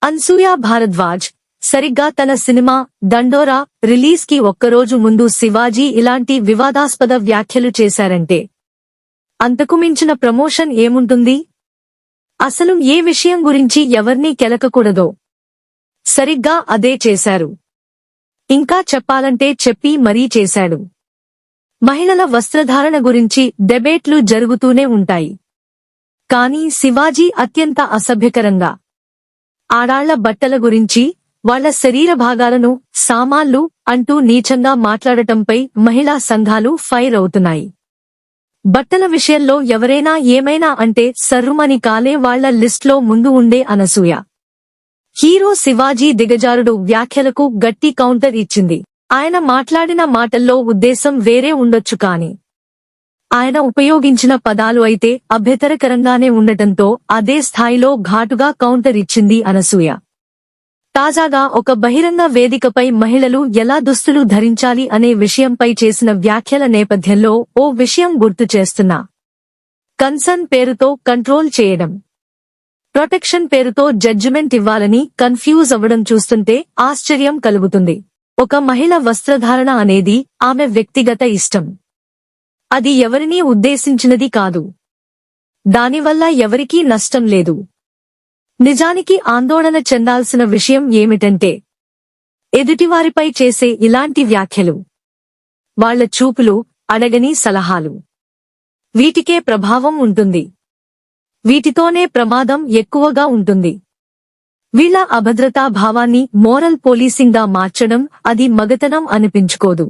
అన్సూయ భారద్వాజ్ సరిగ్గా తన సినిమా దండోరా రిలీజ్ కి ఒక్కరోజు ముందు శివాజీ ఇలాంటి వివాదాస్పద వ్యాఖ్యలు చేశారంటే అంతకు మించిన ప్రమోషన్ ఏముంటుంది? అసలు ఏ విషయం గురించి ఎవర్నీ కెలకకూడదో సరిగ్గా అదే చేశారు. ఇంకా చెప్పాలంటే చెప్పి మరీ చేశాడు. మహిళల వస్త్రధారణ గురించి డెబేట్లు జరుగుతూనే ఉంటాయి. కానీ శివాజీ అత్యంత అసభ్యకరంగా ఆడాళ్ల బట్టల గురించి, వాళ్ల శరీర భాగాలను, సామాన్లు అంటూ నీచంగా మాట్లాడటంపై మహిళా సంఘాలు ఫైర్ అవుతున్నాయి. బట్టల విషయంలో ఎవరైనా ఏమైనా అంటే సర్రుమని కాలే వాళ్ల లిస్ట్లో ముందు ఉండే అనసూయ. హీరో శివాజీ దిగజారుడు వ్యాఖ్యలకు గట్టి కౌంటర్ ఇచ్చింది. ఆయన మాట్లాడిన మాటల్లో ఉద్దేశం వేరే ఉండొచ్చు కాని ఆయన ఉపయోగించిన పదాలు అయితే అభ్యంతరకరంగానే ఉండటంతో అదే స్థాయిలో ఘాటుగా కౌంటర్ ఇచ్చింది అనసూయ. తాజాగా ఒక బహిరంగ వేదికపై మహిళలు ఎలా దుస్తులు ధరించాలి అనే విషయంపై చేసిన వ్యాఖ్యల నేపథ్యంలో ఓ విషయం గుర్తు చేస్తున్నా. కన్సర్న్ పేరుతో కంట్రోల్ చేయడం, ప్రొటెక్షన్ పేరుతో జడ్జిమెంట్ ఇవ్వాలని కన్ఫ్యూజ్ అవ్వడం చూస్తుంటే ఆశ్చర్యం కలుగుతుంది. ఒక మహిళ వస్త్రధారణ అనేది ఆమె వ్యక్తిగత ఇష్టం. అది ఎవరినీ ఉద్దేశించినది కాదు. దానివల్ల ఎవరికీ నష్టం లేదు. నిజానికి ఆందోళన చెందాల్సిన విషయం ఏమిటంటే ఎదుటివారిపై చేసే ఇలాంటి వ్యాఖ్యలు, వాళ్ల చూపులు, అడగని సలహాలు, వీటికే ప్రభావం ఉంటుంది. వీటితోనే ప్రమాదం ఎక్కువగా ఉంటుంది. వీళ్ల అభద్రతా భావాన్ని మోరల్ పోలీసింగ్గా మార్చడం అది మగతనం అనిపించుకోదు.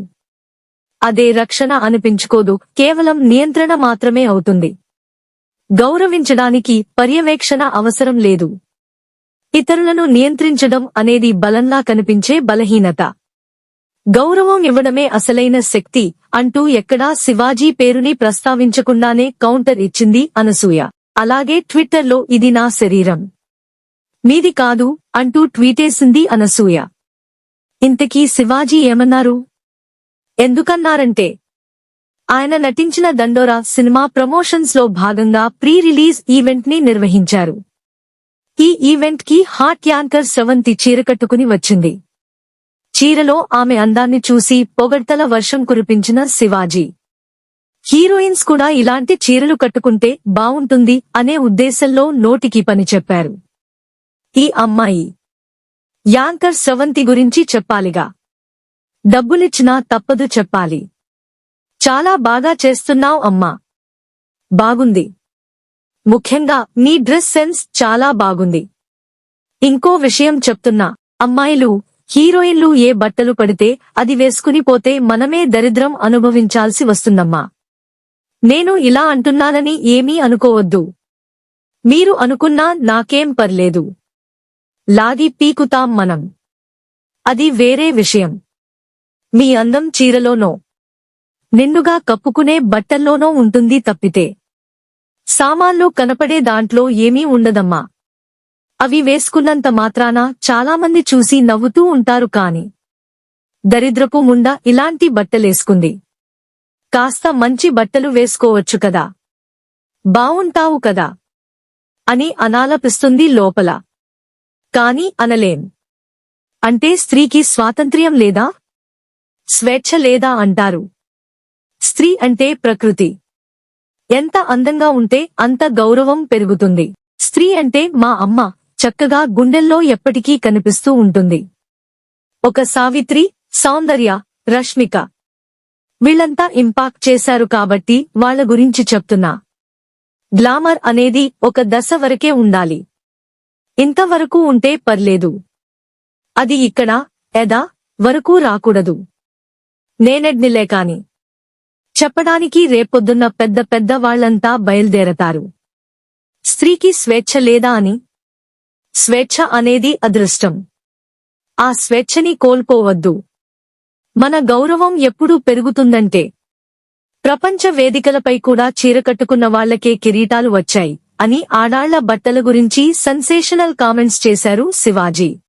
అదే రక్షణ అనిపించుకోదు. కేవలం నియంత్రణ మాత్రమే అవుతుంది. గౌరవించడానికి పర్యవేక్షణ అవసరం లేదు. ఇతరులను నియంత్రించడం అనేది బలంలా కనిపించే బలహీనత. గౌరవం ఇవ్వడమే అసలైన శక్తి అంటూ ఎక్కడా శివాజీ పేరుని ప్రస్తావించకుండానే కౌంటర్ ఇచ్చింది అనసూయ. అలాగే ట్విట్టర్లో ఇది నా శరీరం, మీది కాదు అంటూ ట్వీటేసింది అనసూయ. ఇంతకీ శివాజీ ఏమన్నారు? ఎందుకన్నారంటే ఆయన నటించిన దండోరా సినిమా ప్రమోషన్స్ లో భాగంగా ప్రీ రిలీజ్ ఈవెంట్ ని నిర్వహించారు. ఈ ఈవెంట్ కి హాట్ యాంకర్ స్రవంతి చీర కట్టుకుని వచ్చింది. చీరలో ఆమె అందాన్ని చూసి పొగడ్తల వర్షం కురిపించిన శివాజీ, హీరోయిన్స్ కూడా ఇలాంటి చీరలు కట్టుకుంటే బావుంటుంది అనే ఉద్దేశంలో నోటికి పని చెప్పారు. ఈ అమ్మాయి యాంకర్ స్రవంతి గురించి చెప్పాలిగా. డబ్బులిచ్చినా తప్పదు చెప్పాలి. చాలా బాగా చేస్తున్నావ్ అమ్మా, బాగుంది. ముఖ్యంగా నీ డ్రెస్ సెన్స్ చాలా బాగుంది. ఇంకో విషయం చెప్తున్నా, అమ్మాయిలు హీరోయిన్లు ఏ బట్టలు పడితే అది వేసుకుని పోతే మనమే దరిద్రం అనుభవించాల్సి వస్తుందమ్మా. నేను ఇలా అంటున్నానని ఏమీ అనుకోవద్దు. మీరు అనుకున్నా నాకేం పర్లేదు. లాగి పీకుతాం మనం. అది వేరే విషయం. మీ అందం చీరలోనో, నిండుగా కప్పుకునే బట్టల్లోనో ఉంటుంది తప్పితే సామాన్లు కనపడే దాంట్లో ఏమీ ఉండదమ్మా. అవి వేసుకున్నంత మాత్రాన చాలామంది చూసి నవ్వుతూ ఉంటారు కాని దరిద్రపు ముండ ఇలాంటి బట్టలేసుకుంది. కాస్త మంచి బట్టలు వేసుకోవచ్చు కదా, బావుంటావు కదా అని అనాలపిస్తుంది లోపల. కాని అనలేం. అంటే స్త్రీకి స్వాతంత్ర్యం లేదా, స్వేచ్ఛ లేదా అంటారు. స్త్రీ అంటే ప్రకృతి. ఎంత అందంగా ఉంటే అంత గౌరవం పెరుగుతుంది. స్త్రీ అంటే మా అమ్మ, చక్కగా గుండెల్లో ఎప్పటికీ కనిపిస్తూ ఉంటుంది. ఒక సావిత్రి, సౌందర్య, రష్మిక, వీళ్లంతా ఇంపాక్ట్ చేశారు కాబట్టి వాళ్ల గురించి చెప్తున్నా. గ్లామర్ అనేది ఒక దశ వరకే ఉండాలి. ఇంతవరకు ఉంటే పర్లేదు. అది ఇక్కడ ఎదా వరకు రాకూడదు. నేనెడ్నిలే కాని చెప్పడానికి రేపొద్దున్న పెద్ద పెద్ద వాళ్లంతా బయల్దేరతారు. స్త్రీకి స్వేచ్ఛ లేదా అని. స్వేచ్ఛ అనేది అదృష్టం. ఆ స్వేచ్ఛని కోల్పోవద్దు. మన గౌరవం ఎప్పుడు పెరుగుతుందంటే ప్రపంచ వేదికలపై కూడా చీర కట్టుకున్న వాళ్లకే కిరీటాలు వచ్చాయి అని ఆడాళ్ల బట్టల గురించి సెన్సేషనల్ కామెంట్స్ చేశారు శివాజీ.